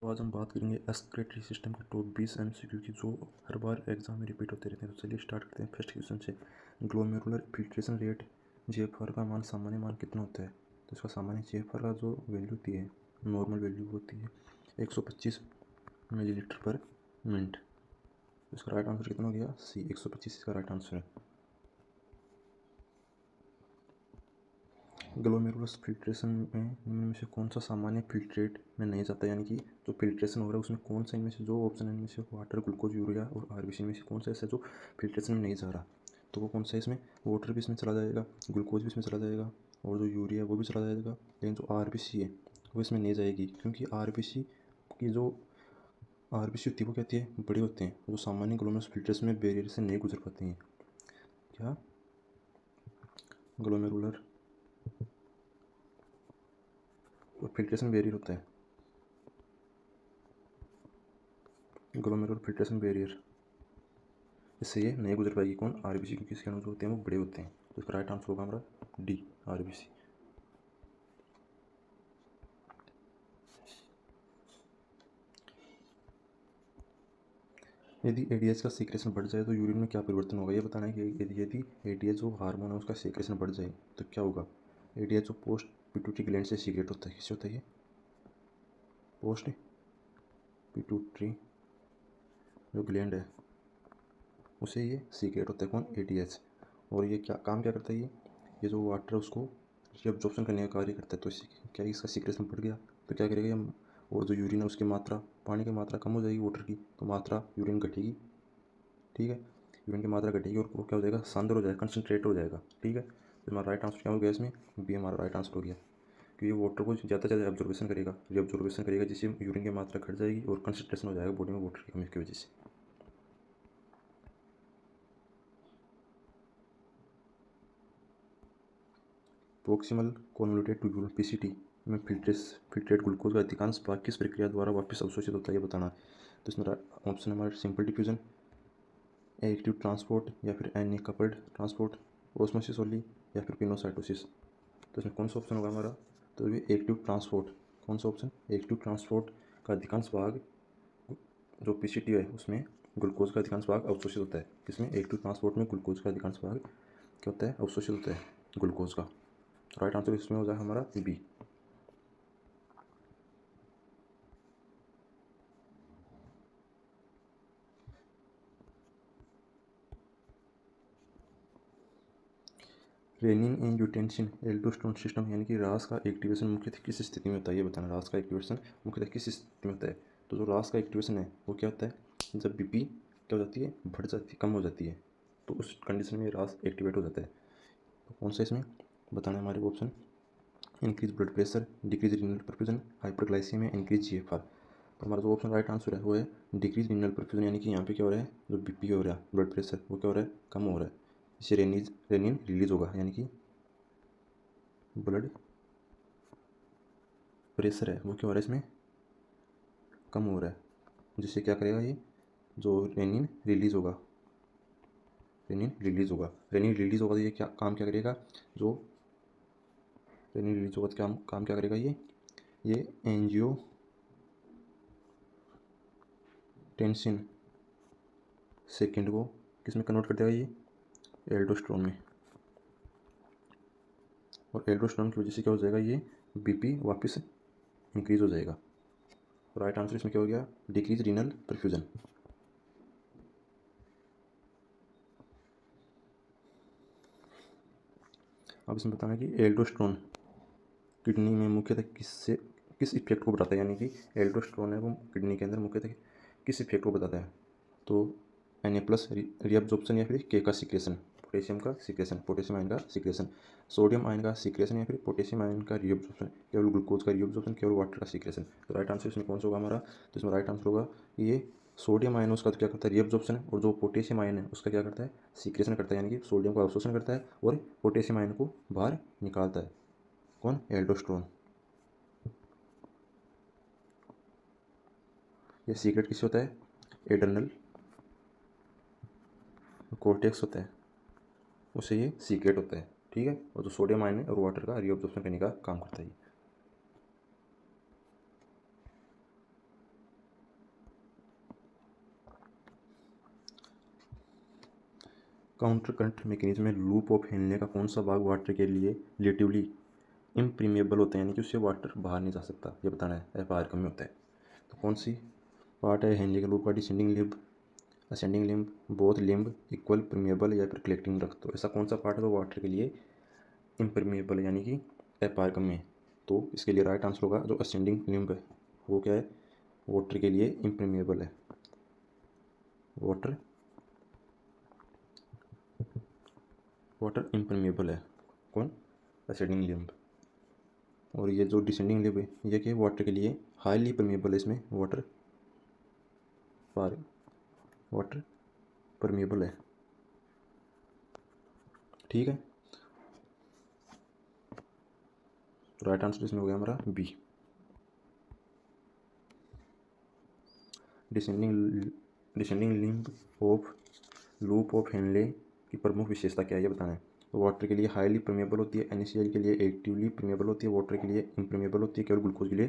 तो आज हम बात करेंगे एस्केलेटरी सिस्टम के टॉप 20 एमसीक्यू की जो हर बार एग्जाम में रिपीट होते रहते हैं। तो चलिए स्टार्ट करते हैं फर्स्ट क्वेश्चन से। ग्लोमेरुलर फिल्ट्रेशन रेट जीएफआर का मान सामान्य मान कितना होता है? तो इसका सामान्य जीएफआर का जो वैल्यू होती है, नॉर्मल वैल्यू होती है 125 मिलीलीटर पर मिनट। तो इसका राइट आंसर कितना हो गया? सी, 125 इसका राइट आंसर है। ग्लोमेरुलस फिल्ट्रेशन में निम्न में से कौन सा सामान्य फिल्ट्रेट में नहीं जाता, यानी कि जो फिल्ट्रेशन हो रहा है उसमें कौन सा इनमें से जो ऑप्शन है इनमें से वाटर, ग्लूकोज, यूरिया और आरबीसी में से कौन सा ऐसा जो फिल्ट्रेशन में नहीं जा रहा? तो वो कौन सा है? इसमें वाटर भी इसमें चला जाएगा, ग्लूकोज भी इसमें चला जाएगा और जो यूरिया वो भी चला जाएगा, लेकिन जो आरबीसी है वो इसमें नहीं जाएगी, क्योंकि आरबीसी की जो आरबीसी होती है वो कहती है बड़े होते हैं, जो सामान्य ग्लोमेरुलस फिल्ट्रेशन में बैरियर से नहीं गुजर पाती हैं। क्या ग्लोमेरुलर फिल्ट्रेशन बैरियर होता है, ग्लोमेरुलर फिल्ट्रेशन बैरियर, इससे ये नहीं गुजर पाएगी। कौन? आरबीसी, क्योंकि इसके अणु जो होते हैं वो बड़े होते हैं। तो इसका राइट आंसर होगा हमारा डी, आरबीसी। यदि एडीएच का सीक्रेशन बढ़ जाए तो यूरिन में क्या परिवर्तन होगा? ये बताना है कि यदि एडीएच जो हार्मोन है उसका सीक्रेशन बढ़ जाए तो क्या होगा? एडीएच जो पोस्ट पिट्यूटरी ग्लैंड से सीक्रेट होता है, किससे होता है? ये पोस्ट पिट्यूटरी जो ग्लैंड है उसे ये सीक्रेट होता है। कौन? एडीएच। और ये क्या काम क्या करता है? ये जो वाटर है उसको एब्जॉर्प्शन करने का कार्य करता है। तो इससे क्या इसका सीक्रेशन बढ़ गया तो क्या करेगा ये, और जो यूरिन है उसकी मात्रा, पानी की मात्रा कम हो जाएगी वाटर की, तो मात्रा यूरिन घटेगी। ठीक है, यूरिन की मात्रा घटेगी और वो क्या हो जाएगा? शानदार हो जाएगा, कंसनट्रेट हो जाएगा। ठीक है, तो हमारा राइट आंसर क्या हो गया? इसमें बी हमारा राइट आंसर हो गया, क्योंकि ये वाटर को ज़्यादा से ज़्यादा ऑब्जर्वेशन करेगा, रीअब्जॉर्वेशन करेगा, जिससे यूरिन की मात्रा घट जाएगी और कंसनट्रेशन हो जाएगा बॉडी में वाटर की कमी की वजह से। प्रोक्सिमल कॉन्वोल्यूटेड ट्यूब्यूल पीसीटी में फिल्ट्रेट ग्लूकोज का अधिकांश भाग किस प्रक्रिया द्वारा वापस अवशोषित होता है? ये बताना है। तो इसमें ऑप्शन हमारे सिंपल डिफ्यूजन, एक्टिव ट्रांसपोर्ट या फिर any coupled transport, osmosis only या फिर पिनोसाइटोसिस। तो इसमें कौन सा ऑप्शन होगा हमारा? तो ये एक्टिव ट्रांसपोर्ट। कौन सा ऑप्शन? एक्टिव ट्रांसपोर्ट का अधिकांश भाग जो पीसीटी है उसमें ग्लूकोज का अधिकांश भाग अवशोषित होता है। किसमें? एक्टिव ट्रांसपोर्ट में ग्लूकोज का अधिकांश भाग क्या होता है? अवशोषित होता है ग्लूकोज का। राइट आंसर इसमें हो जाए हमारा B. Renin angiotensin aldosterone system यानी कि रास का एक्टिवेशन मुख्यतः किस स्थिति में होता है? ये बताना। रास का एक्टिवेशन मुख्यतः किस स्थिति में होता है? तो जो रास का एक्टिवेशन है वो क्या होता है? जब बीपी क्या हो जाती है? बढ़ जाती है, कम हो जाती है, तो उस कंडीशन में रास एक्टिवेट हो जाता है। तो कौन सा इसमें बताना है हमारे option? Increase blood pressure, decrease renal perfusion, hyperglycaemia, increase GFR. तो हमारा जो ऑप्शन राइट आंसर है वो है डिक्रीज रीनल परफ्यूजन, यानी कि यहाँ पे क्या हो रहा है? जो बीपी हो रहा है, ब्लड प्रेशर, वो क्या हो रहा है? कम हो रहा है। इससे रेनिन रिलीज होगा, यानी कि ब्लड प्रेशर है वो क्या हो रहा है? इसमें कम हो रहा है, जिससे क्या करेगा? ये जो रेनिन रिलीज होगा, रेनिन रिलीज होगा, रेनिन रिलीज होगा तो ये क्या काम क्या करेगा? जो रेनिन रिलीज होगा तो काम क्या करेगा? ये एंजियो टेंसिन सेकेंड को किस में कन्वर्ट कर देगा? ये एल्डोस्टेरोन में। और एल्डोस्टेरोन की वजह से क्या हो जाएगा? ये बीपी वापस इंक्रीज हो जाएगा। राइट आंसर इसमें क्या हो गया? Decrease renal perfusion. अब इसमें बताना कि एल्डोस्टेरोन किडनी में मुख्यतः किस इफेक्ट को बताता है, यानी कि एल्डोस्टेरोन है वो किडनी के अंदर मुख्यतः किस इफेक्ट को बताता है? तो Na प्लस रीअब्जॉर्प्शन या फिर के का सीक्रेशन, पोटेशियम का सीक्रेशन, पोटेशियम आयन का सीक्रेशन, सोडियम आयन का सीक्रेशन या फिर पोटेशियम आयन का रीअब्जॉर्प्शन, केवल ग्लूकोज का रीअब्जॉर्प्शन, केवल वाटर का सीक्रेशन। तो राइट आंसर इसमें कौन सा होगा हमारा? तो इसमें राइट आंसर होगा ये सोडियम आयन उसका तो क्या करता है? रीअब्जॉर्प्शन है, और जो पोटेशियम आयन है उसका क्या करता है? सीक्रेशन करता है, यानी कि सोडियम का अवशोषण करता है और पोटेशियम आयन को बाहर निकालता है। कौन? एल्डोस्टेरोन। ये सीक्रेट किससे होता है? एडर्नल कोर्टेक्स होता है, उससे ये सीक्रेट होता है। ठीक है, और जो सोडियम आयन है और वाटर का रीअब्जॉर्प्शन करने का काम करता है। काउंटर करंट मैकेनिज्म में लूप ऑफ हेनले का कौन सा भाग वाटर के लिए रिलेटिवली इम्प्रीमेबल होता है, यानी कि उससे वाटर बाहर नहीं जा सकता, ये बताना है, एफ आर कम में होता है। तो कौन सी पार्ट है हेनले के लूप का? Descending limb, ascending limb, both limb equal permeable या फिर कलेक्टिंग रख। तो ऐसा कौन सा पार्ट है तो वाटर के लिए इम्परमेबल यानी कि एफ आर कम में? तो इसके लिए राइट आंसर होगा जो असेंडिंग लिम्ब है वो क्या है, वाटर के लिए इम्परमेबल है। वाटर इम्परमेबल है कौन? Ascending limb. और ये जो डिसेंडिंग लिम्ब है ये क्या है, वाटर के लिए हाईली परमेबल है, इसमें वाटर परमेबल है। ठीक है, तो राइट आंसर इसमें हो गया हमारा B. Descending limb of loop of Henle की प्रमुख विशेषता क्या है ये बताना है। तो वाटर के लिए हाईली परमेबल होती है, NaCl के लिए एक्टिवली परमेबल होती है, वाटर के लिए इम्परमेबल होती है, केवल ग्लूकोज के लिए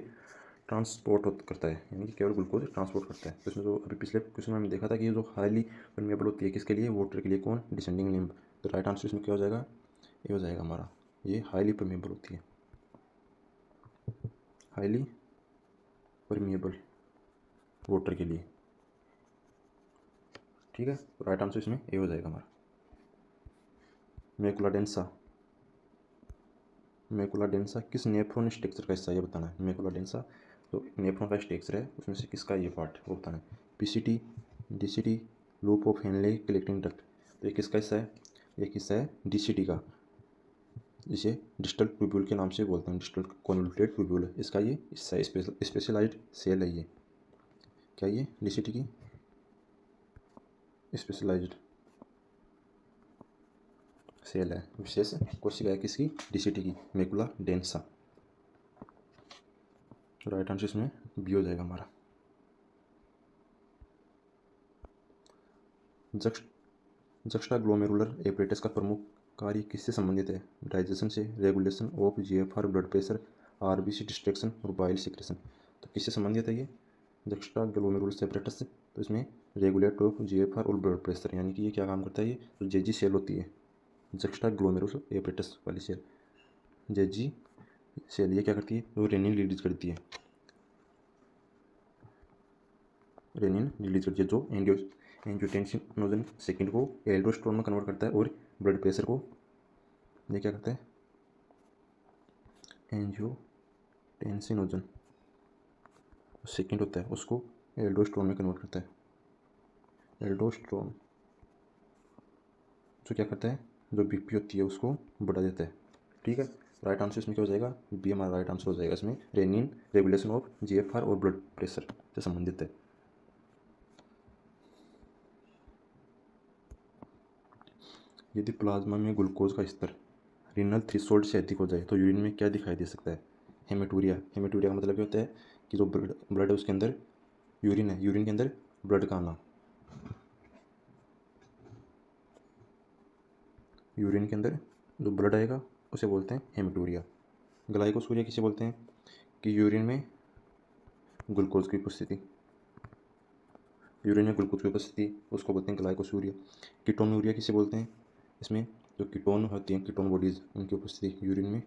ट्रांसपोर्ट करता है, यानी कि केवल ग्लूकोज ट्रांसपोर्ट करता है। तो इसमें जो अभी पिछले क्वेश्चन में हमने देखा था कि जो हाईली परमेबल होती है किसके लिए, वाटर के लिए, कौन? Descending limb. तो राइट आंसर इसमें क्या हो जाएगा, ये हो जाएगा हमारा, ये हाईली परमेबल होती है, हाईली परमेबल वाटर के लिए। ठीक है, तो राइट आंसर इसमें ए हो जाएगा हमारा। मैकुला डेंसा किस नेफ्रॉन स्ट्रक्चर का हिस्सा है ये बताना है। मैकुला डेंसा जो नेफ्रॉन का स्ट्रक्चर है उसमें से किसका ये पार्ट वो बताना है। PCT, DCT, loop of Henley, collecting duct. तो ये किसका हिस्सा है, ये हिस्सा है DCT का, जिसे डिस्टल ट्यूब्यूल के नाम से बोलते हैं, डिस्टल कॉन्वोल्यूटेड ट्यूब्यूल है इसका ये हिस्सा है, स्पेशलाइज्ड सेल है ये। क्या ये DCT की स्पेशलाइज्ड सेल है, विशेष कोशिका है किसकी, DCT की, मैकुला डेंसा। राइट आंसर इसमें बी हो जाएगा हमारा। जक्स्टाग्लोमेरुलर एपरेटस का प्रमुख कार्य किससे संबंधित है? डाइजेशन से, regulation of GFR, blood pressure, RBC distraction और बाइल सिक्रेशन। तो किससे संबंधित है ये जक्स्टाग्लोमेरुलर एपरेटस से? तो इसमें रेगुलेट ऑफ GFR और ब्लड प्रेशर, यानी कि ये क्या काम करता है, ये जो जेजी सेल होती है जक्स्टाग्लोमेरुलर एपरेटस वाली सेल, जेजी सेल, ये क्या करती है, वो रेनिन रिलीज करती है, रेनिन रिलीज करती है जो एंजियोटेंसिनोजन सेकेंड को एल्डोस्टेरोन में कन्वर्ट करता है, और ब्लड प्रेशर को ये क्या करता है, एंजियोटेंसिनोजन सेकेंड होता है उसको एल्डोस्टेरोन में कन्वर्ट करता है। एल्डोस्टेरोन जो क्या करता है, जो BP होती है उसको बढ़ा देता है। ठीक है, राइट आंसर इसमें क्या हो जाएगा, बी हमारा राइट आंसर हो जाएगा। इसमें रेनिन रेगुलेशन ऑफ GFR और ब्लड प्रेशर से संबंधित है। यदि प्लाज्मा में ग्लूकोज का स्तर रीनल थ्रेशोल्ड से अधिक हो जाए तो यूरिन में क्या दिखाई दे सकता है? हेमेटूरिया। हेमेटूरिया का मतलब क्या होता है कि जो ब्लड है उसके अंदर यूरिन है, यूरिन के अंदर ब्लड का आना, यूरिन के अंदर जो ब्लड आएगा उसे बोलते हैं हेमेटूरिया। ग्लाइकोसूरिया किसे बोलते हैं कि यूरिन में ग्लूकोज की उपस्थिति, यूरिन में ग्लूकोज की उपस्थिति उसको बोलते हैं ग्लाइकोसूरिया। कीटोनूरिया किसे बोलते हैं, इसमें जो कीटोन होती हैं, कीटोन बॉडीज, उनकी उपस्थिति यूरिन में,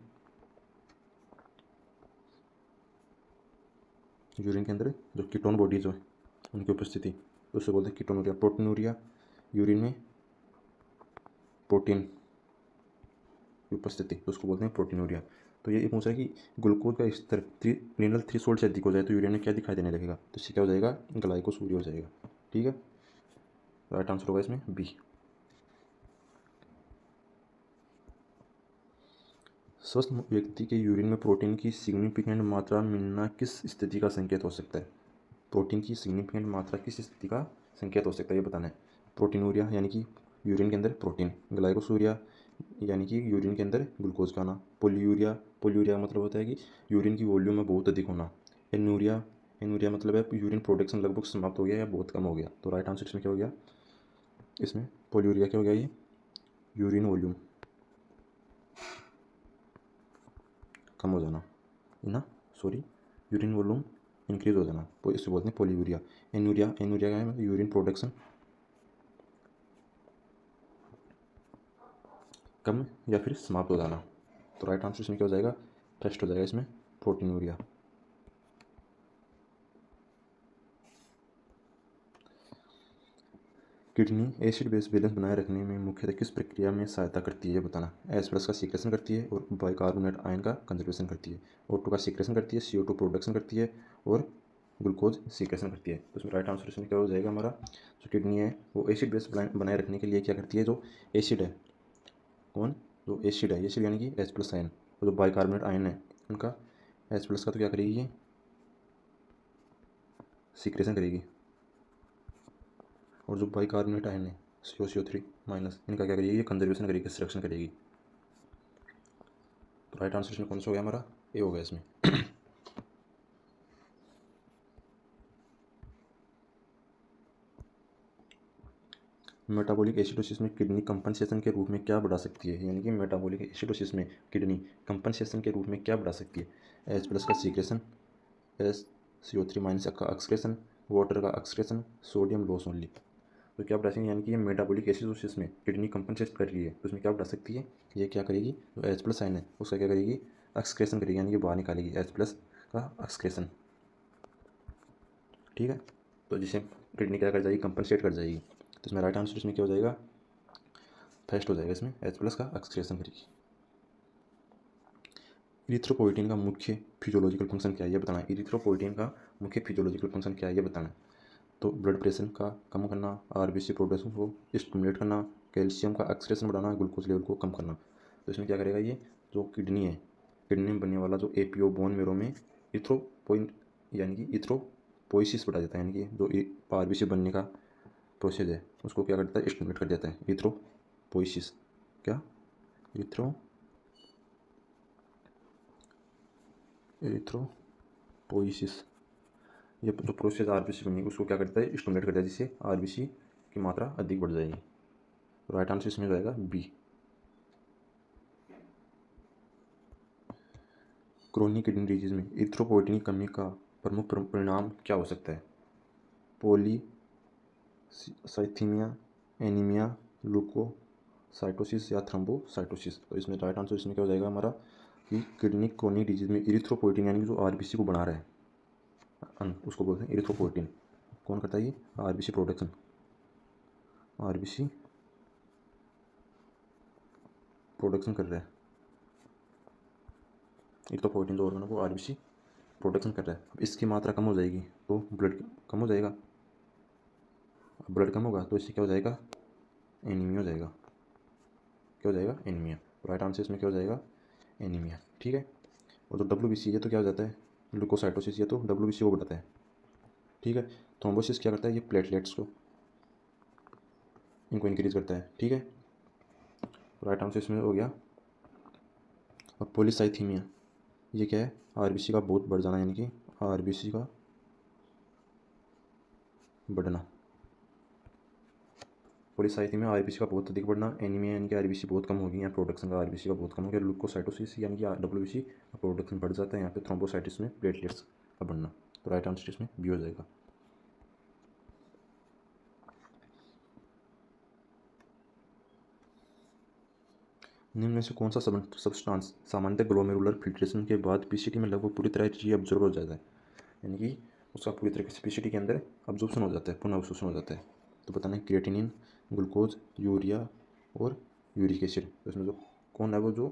यूरिन के अंदर जो कीटोन बॉडीज हो उनकी उपस्थिति उससे बोलते हैं कीटोनूरिया। प्रोटीनूरिया, यूरिन में प्रोटीन की उपस्थिति उसको बोलते हैं प्रोटीनूरिया। तो ये पूछ रहा है कि ग्लूकोज का स्तर रीनल थ्रेशोल्ड से अधिक हो जाए तो यूरिन में क्या दिखाई देने लगेगा, तो इससे क्या हो जाएगा, ग्लाइकोसूरिया हो जाएगा। ठीक है, राइट आंसर होगा इसमें बी। स्वस्थ व्यक्ति के यूरिन में प्रोटीन की सिग्निफिकेंट मात्रा मिलना किस स्थिति का संकेत हो सकता है? प्रोटीन की सिग्निफिकेंट मात्रा किस स्थिति का संकेत हो सकता है ये बताना है। प्रोटीनूरिया यानी कि यूरिन के अंदर प्रोटीन, ग्लाइकोसूरिया यानी कि यूरिन के अंदर ग्लूकोज का आना, पोलियूरिया, पोलियूरिया मतलब होता है कि यूरिन की वॉल्यूम में बहुत अधिक होना, एनूरिया, एनूरिया मतलब है यूरिन प्रोडक्शन लगभग समाप्त हो गया या बहुत कम हो गया। तो राइट आंसर इसमें क्या हो गया, इसमें पोलियूरिया क्या हो गया, ये यूरिन वॉल्यूम कम हो जाना ना, सॉरी, यूरिन वॉल्यूम इंक्रीज हो जाना, तो इससे बोलते हैं पोलियूरिया। एनूरिया, एनूरिया का है यूरिन प्रोडक्शन कम या फिर समाप्त हो जाना। तो राइट आंसर इसमें क्या हो जाएगा, फर्स्ट हो जाएगा इसमें proteinuria. Kidney acid base balance बनाए रखने में मुख्यतः किस प्रक्रिया में सहायता करती है ये बताना। एस प्लस का सीक्रेशन करती है और बाइकार्बोनेट आयन का कंजर्वेशन करती है। O2 का सीक्रेशन करती है, CO2 प्रोडक्शन करती है और ग्लूकोज सीक्रेशन करती है। तो इसमें राइट आंसर इसमें क्या हो जाएगा हमारा, जो किडनी है वो एसिड बेस बनाए रखने के लिए क्या करती है, जो एसिड है, कौन, जो एसिड है, एसिड यानी कि H प्लस आयन, और जो बाइकार्बोनेट आयन है उनका H प्लस का तो क्या करेगी ये सीक्रेशन करेगी, और जो बाइकार्बोनेट आयन है CO3 माइनस, इनका क्या करेगी, ये कंजर्वेशन करेगी, संरक्षण करेगी। तो राइट आंसर इसमें कौन सा हो गया हमारा, ए हो गया इसमें। मेटाबॉलिक एसिडोसिस में किडनी कंपनसेशन के रूप में क्या बढ़ा सकती है, यानी कि मेटाबॉलिक एसिडोसिस में किडनी कंपनसेशन के रूप में क्या बढ़ा सकती है। H प्लस का सीक्रेशन, CO3 माइनस का एक्सक्रेशन, वाटर का एक्सक्रेशन, सोडियम लॉस ओनली। तो क्या बढ़ा सकती है, यानी कि ये मेटाबॉलिक एसिडोसिस में किडनी कंपनसेट कर रही है तो उसमें क्या बढ़ा सकती है, ये क्या करेगी, जो H प्लस आयन है उसका क्या करेगी, एक्सक्रेशन करेगी, यानी कि बाहर निकालेगी H प्लस का एक्सक्रेशन। ठीक है, तो जिसे किडनी क्या कर जाएगी, कंपनसेट कर जाएगी। तो इसमें राइट आंसर इसमें क्या हो जाएगा, फर्स्ट हो जाएगा इसमें H प्लस का एक्सक्रेशन करेगी। इरिथ्रोपोइटिन का मुख्य फिजियोलॉजिकल फंक्शन क्या है ये बताना है। इरिथ्रोपोइटिन का मुख्य फिजियोलॉजिकल फंक्शन क्या है ये बताना है। तो ब्लड प्रेशर का कम करना, आरबीसी प्रोडक्शन को स्टिमुलेट करना, कैल्शियम का एक्सक्रेशन बढ़ाना, ग्लूकोज लेवल को कम करना। तो इसमें क्या करेगा, ये जो किडनी है, किडनी में बनने वाला जो एपीओ बोन मेरो में इथ्रोपोइन यानी कि इथ्रोपोइसिस बढ़ा देता है, यानी कि जो आरबीसी बनने का प्रोसेस है उसको क्या करता है, स्टिमुलेट कर देता है। इथ्रोपोइसिस क्या, इथ्रोपोइसिस, ये जो प्रोसेस आरबीसी बनी उसको क्या करता है, स्टिमुलेट करता है, जिससे आरबीसी की मात्रा अधिक बढ़ जाएगी। तो राइट आंसर इसमें जाएगा बी। क्रोनिक किडनी डिजीज में इथ्रोपोइटिन की कमी का प्रमुख परिणाम क्या हो सकता है। पॉलीसाइथीमिया, एनीमिया, लुकोसाइटोसिस या थ्रोम्बोसाइटोसिस। तो इसमें राइट आंसर इसमें क्या हो जाएगा हमारा, कि किडनी क्रोनिक डिजीज में इरिथ्रोपोइटिन यानी कि जो आरबीसी को बना रहा है उसको बोलते हैं इरिथ्रोपोइटिन। कौन करता है ये, आरबीसी प्रोडक्शन, आरबीसी प्रोडक्शन कर रहा है। इरिथ्रोपोइटिन जो ऑर्गन है वो आरबीसी प्रोडक्शन कर रहा है। अब इसकी मात्रा कम हो जाएगी तो ब्लड कम हो जाएगा, ब्लड कम होगा तो इससे क्या हो जाएगा, एनीमिया हो जाएगा। क्या हो जाएगा, एनीमिया। राइट आंसर इसमें क्या हो जाएगा, एनीमिया। ठीक है, और जो WBC ये तो क्या हो जाता है, लुकोसाइटोसिस, ये तो WBC को बढ़ाता है। ठीक है, थ्रोम्बोसिस क्या करता है, ये प्लेटलेट्स को इनको इंक्रीज करता है। ठीक है, राइट आंसर इसमें हो गया। और पॉलीसाइथीमिया ये क्या है, आरबीसी का बहुत बढ़ जाना, यानी कि आरबीसी का बढ़ना। पॉलीसाइथीमिया आरबीसी का बहुत अधिक बढ़ना, एनीमिया यानी कि आरबीसी बहुत कम होगी, यहाँ प्रोडक्शन का आरबीसी का बहुत कम हो गया, लुकोसाइटोसिस यानी कि WBC का प्रोडक्शन बढ़ जाता है, यहाँ पे थ्रोम्बोसाइटिस में प्लेटलेट्स का बढ़ना। तो राइट आंसर इसमें बी हो जाएगा। निम्न में से कौन सा सब्सटेंस सामान्यतः ग्लोमेरुलर फिल्ट्रेशन के बाद पीसीटी में लगभग पूरी तरह रीअब्जॉर्ब हो जाता है, यानी कि उसका पूरी तरीके से पीसीटी के अंदर अब्जॉर्प्शन हो जाता है, पुनः अवशोषण हो जाता है। तो बताना है क्रिएटिनिन, ग्लूकोज, यूरिया और यूरिक एसिड। तो इसमें जो कौन है वो जो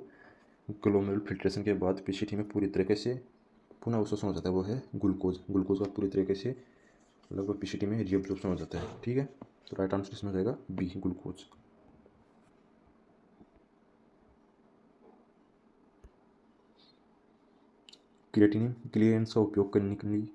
ग्लोमेरुलर फिल्ट्रेशन के बाद पीसीटी में पूरी तरीके से पुनः अवशोषण हो जाता है, वो है ग्लूकोज। ग्लूकोज का पूरी तरीके से लगभग पीसीटी में रीअब्जॉर्प्शन हो जाता है। ठीक है, तो राइट आंसर इसमें हो जाएगा बी, ग्लूकोज। क्रिएटिनिन क्लियरेंस का उपयोग करने के लिए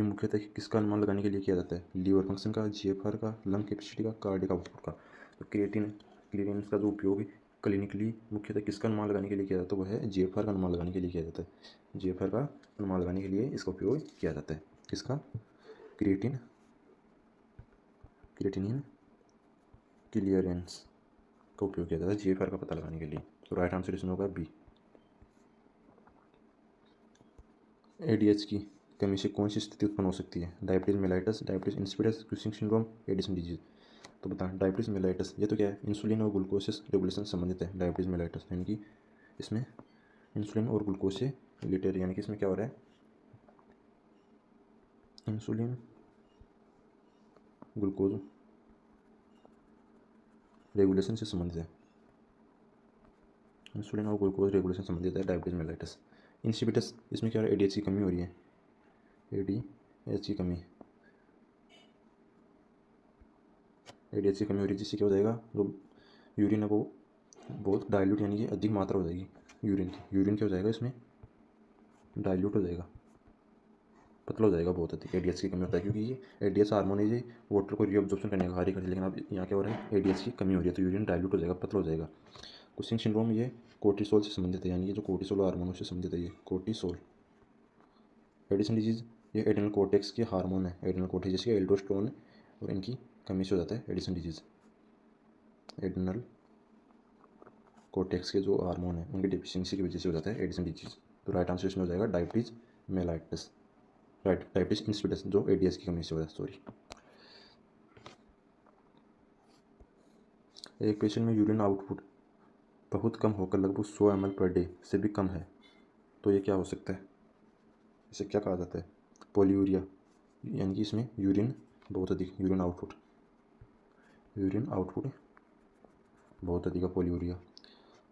मुख्यतः किसका अनुमान लगाने के लिए किया जाता है, लीवर फंक्शन का, जीएफआर का, लंग कैपेसिटी का, कार्डियक आउटपुट का। तो क्रिएटिन क्लियरेंस का जो उपयोग क्लिनिकली मुख्यतः किसका अनुमान लगाने के लिए किया जाता है, वो है जीएफआर का अनुमान लगाने के लिए किया जाता है। जीएफआर का अनुमान लगाने के लिए इसका उपयोग किया जाता है, किसका, क्रिएटिनिन क्लियरेंस का उपयोग किया जाता है जीएफआर का पता लगाने के लिए। तो राइट आंसर इसमें होगा बी। एडीएच की कमी से कौन सी स्थिति उत्पन्न हो सकती है, diabetes mellitus, diabetes insipidus, Cushing syndrome, Addison disease. तो बताएं डायबिटीज़ मेलाइटस ये तो क्या है, इंसुलिन और ग्लूकोसिस रेगुलेशन से संबंधित है डायबिटीज़ मेलाइटस, यानी कि इसमें इंसुलिन और ग्लूकोज से रिलेटेड, यानी कि इसमें क्या हो रहा है, इंसुलिन ग्लूकोज रेगुलेशन से संबंधित है, इंसुलिन और ग्लूकोज रेगुलेशन संबंधित है डायबिटीज़ मेलाइटस। इंसिपिटस इसमें क्या हो रहा है, एडीएच की कमी हो रही है, एडीएच की कमी, एडीएच की कमी हो रही है, जिससे क्या हो जाएगा, जो यूरिन है वो बहुत डाइल्यूट, यानी कि अधिक मात्रा हो जाएगी यूरिन की, यूरिन क्या हो जाएगा इसमें डाइल्यूट हो जाएगा, पतला हो जाएगा बहुत अधिक, एडीएच की कमी होता है, क्योंकि ये एडीएच हार्मोन है, ये वाटर को रीअब्जॉर्प्शन करने का कार्य करती है, लेकिन अब यहाँ क्या हो रहा है, एडीएच की कमी हो रही है, तो यूरिन डाइल्यूट हो जाएगा, पतला हो जाएगा। कुशिंग सिंड्रोम ये कोर्टिसोल से संबंधित है, यानी कि जो कोर्टिसोल हार्मोन से संबंधित है, ये कोर्टिसोल। एडिसन डिजीज ये एड्रेनल कोर्टेक्स के हार्मोन है, एड्रेनल कोर्टेक्स जिसके एल्डोस्टेरोन और इनकी कमी से हो जाता है एडिसन डिजीज, एड्रेनल कोर्टेक्स के जो हार्मोन है उनकी डिफिशियंसी की वजह से हो जाता है एडिसन डिजीज। तो राइट आंसर इसमें हो जाएगा diabetes mellitus, right diabetes insipidus जो एडीएच की कमी से हो जाता है, सॉरी। एक पेशेंट में यूरिन आउटपुट बहुत कम होकर लगभग 100 ml पर डे से भी कम है, तो ये क्या हो सकता है, इसे क्या कहा जाता है, पॉलीयूरिया, यानी कि इसमें यूरिन बहुत अधिक, यूरिन आउटपुट बहुत अधिक है, पॉलीयूरिया।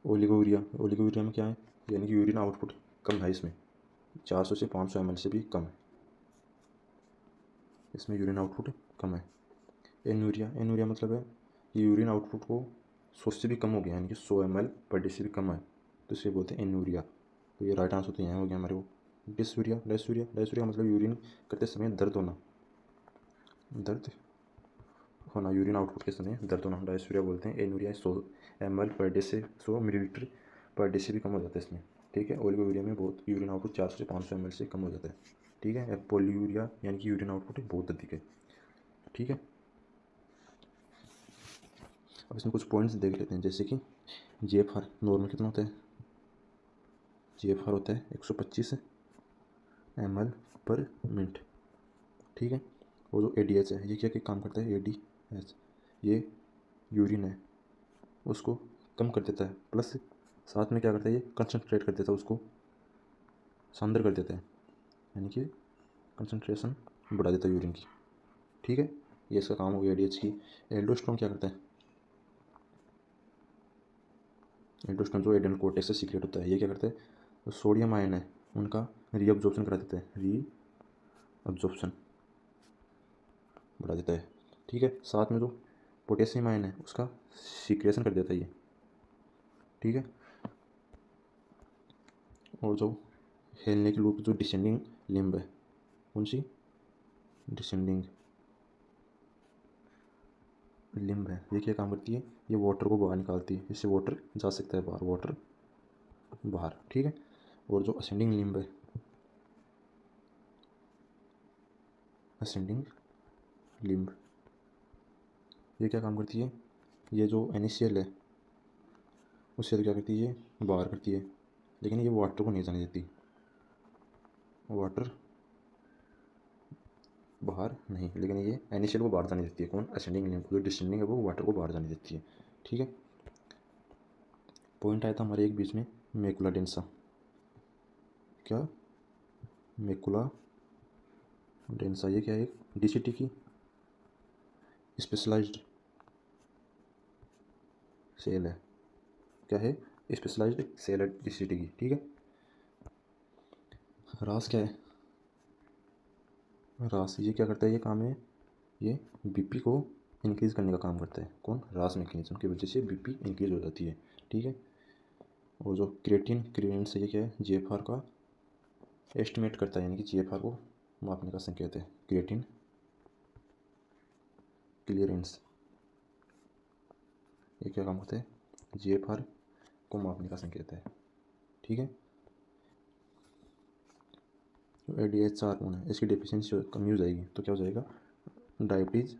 ओलिगोयूरिया, ओलिगोयूरिया में क्या है, यानी कि यूरिन आउटपुट कम है, इसमें 400 से 500 ml से भी कम है, इसमें यूरिन आउटपुट कम है। एनूरिया, एनूरिया मतलब है कि यूरिन आउटपुट को 100 से भी कम हो गया, यानी कि 100 ml पर डे से भी कम है, तो इसे बोलते हैं एनूरिया। तो ये राइट आंसर तो यहाँ हो गया हमारे को। डिसूरिया, डायसूरिया, डायसूरिया मतलब यूरिन करते समय दर्द होना, यूरिन आउटपुट के समय दर्द होना, डायसूरिया बोलते हैं। एनूरिया 100 ml पर डे से 100 मिलीलीटर पर डे से भी कम हो जाता है इसमें, ठीक है। ओलिगोयूरिया में बहुत यूरिन आउटपुट 400 से 500 ml से कम हो जाता है, ठीक है। पॉलीयूरिया यानी कि यूरिन आउटपुट बहुत अधिक है, ठीक है। अब इसमें कुछ पॉइंट्स देख लेते हैं, जैसे कि जीएफआर नॉर्मल कितना होता है, जीएफआर होता है 125 ml पर मिनट, ठीक है। और जो एडीएच है ये क्या क्या काम करता है, एडीएच ये यूरिन है उसको कम कर देता है, प्लस साथ में क्या करता है, ये कंसनट्रेट कर देता है, उसको सांद्र कर देता है, यानी कि कंसनट्रेशन बढ़ा देता है यूरिन की, ठीक है। ये इसका काम हो गया एडीएच की। एल्डोस्टेरोन क्या करता है, एल्डोस्टेरोन जो एड्रेनल कोर्टेक्स से सीक्रेट होता है, ये क्या करता है, तो सोडियम आयन है उनका रीअब्जॉर्प्शन करा देता है, रीअब्जॉर्प्शन बढ़ा देता है, ठीक है। साथ में जो पोटेशियम आयन है उसका सीक्रेशन कर देता है ये, ठीक है। और जो हेलने की लूप जो डिसेंडिंग लिम्ब है, कौन सी डिसेंडिंग लिम्ब है, ये क्या काम करती है, ये वाटर को बाहर निकालती है, इससे वाटर जा सकता है बाहर, वाटर बाहर, ठीक है। और जो असेंडिंग लिम्ब है, असेंडिंग लिम्ब ये क्या काम करती है, ये जो NaCl है उससे तो क्या करती है, ये बाहर करती है, लेकिन ये वाटर को नहीं जाने देती, वाटर बाहर नहीं, लेकिन ये NaCl को बाहर जाने देती है, कौन, असेंडिंग लिम्ब। जो डिसेंडिंग है वो वाटर को बाहर जाने देती है, ठीक है। पॉइंट आया था हमारे एक बीच में, मैकुला डेंसा, क्या, मैकुला डेंसा ये क्या है, एक डीसीटी की स्पेशलाइज्ड सेल है, क्या है, स्पेशलाइज्ड सेल है डीसीटी की, ठीक है। रास क्या है, रास ये क्या करता है, ये काम है, ये बीपी को इंक्रीज़ करने का काम करता है, कौन, रास मैकेनिज्म की वजह से बीपी इंक्रीज हो जाती है, ठीक है। और जो क्रिएटिन, क्रिएटिन से ये क्या है, जीएफआर का एस्टिमेट करता है, यानी कि जीएफआर को मापने का संकेत है, क्रिएटिन क्लियरेंस, ये क्या काम करता है, जीएफआर को मापने का संकेत है, ठीक है। जो एडीएच हार्मोन है इसकी डिफिशियंसी कमी हो जाएगी तो क्या हो जाएगा, डायबिटीज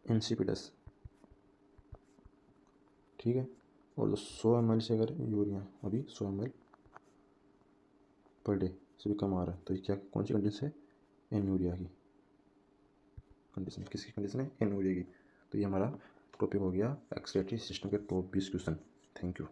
इंसिपिडस, ठीक है। और जो 100 ml से अगर यूरिया अभी 100 ml पर डे से भी कम आ रहा है, तो ये क्या, कौन सी कंडीशन है, एनूरिया की, कंडीशन, किसकी कंडीशन है, एन हो जाएगी। तो ये हमारा टॉपिक हो गया एक्सक्रीटरी सिस्टम के टॉप 20 क्वेश्चन। Thank you.